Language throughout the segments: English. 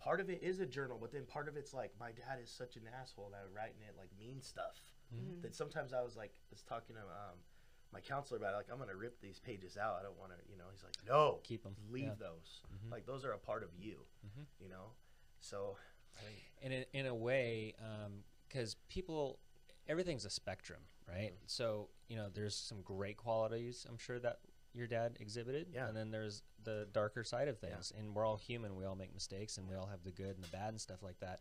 part of it is a journal, but then part of it's like, my dad is such an asshole that I'm writing it like mean stuff. That sometimes I was talking to my counselor about it, like, I'm gonna rip these pages out. I don't want to, he's like, no, keep them, leave those. Like, those are a part of you, So, I think, and in a way, because everything's a spectrum, right? So there's some great qualities, I'm sure, that your dad exhibited, and then there's the darker side of things. And we're all human. We all make mistakes, and we all have the good and the bad and stuff like that.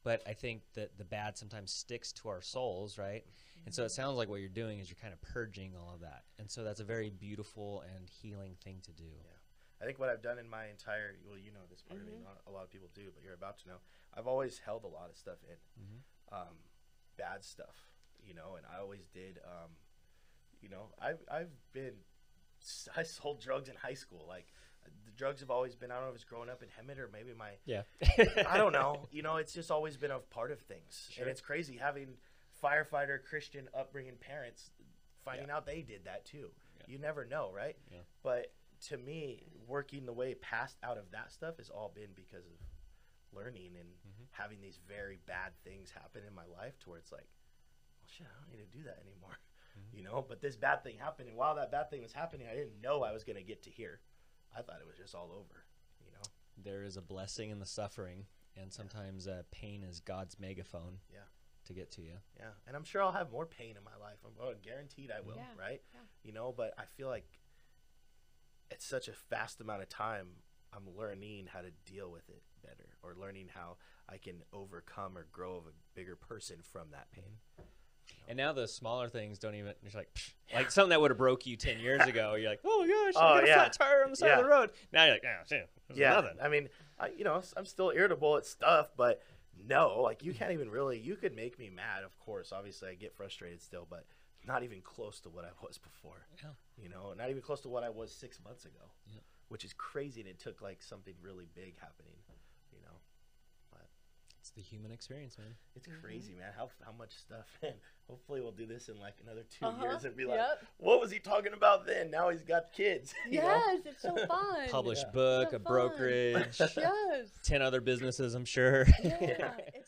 But I think that the bad sometimes sticks to our souls, right? And so it sounds like what you're doing is you're kind of purging all of that. And so that's a very beautiful and healing thing to do. I think what I've done in my entire, this part of it, not a lot of people do, but you're about to know, I've always held a lot of stuff in, bad stuff, and I always did, I sold drugs in high school. Like, the drugs have always been, I don't know if it's growing up in Hemet or maybe I don't know, it's just always been a part of things. Sure. And it's crazy having firefighter, Christian upbringing parents, finding out they did that too. You never know, right? But to me, working the way past out of that stuff has all been because of learning and having these very bad things happen in my life to where it's like, well, shit, I don't need to do that anymore. But this bad thing happened, and while that bad thing was happening, I didn't know I was going to get to here. I thought it was just all over, There is a blessing in the suffering, and sometimes pain is God's megaphone to get to you. Yeah, and I'm sure I'll have more pain in my life. I'm guaranteed I will, right? But I feel like it's such a fast amount of time. I'm learning how to deal with it better, or learning how I can overcome or grow of a bigger person from that pain. And now the smaller things don't even, it's like, psh, like something that would have broke you 10 years ago. You're like, oh my gosh, I got a flat tire on the side of the road. Now you're like, oh, shit, nothing. I mean, I'm still irritable at stuff, but no, like, you can't even really, you could make me mad, of course. Obviously, I get frustrated still, but not even close to what I was before. Not even close to what I was 6 months ago, which is crazy. And it took like something really big happening, but it's the human experience, man. It's crazy, man. How much stuff, and hopefully we'll do this in like another 2 years and be like, what was he talking about then? Now he's got kids. Yes, it's so fun. Published book, so a brokerage, yes, 10 other businesses, I'm sure. It's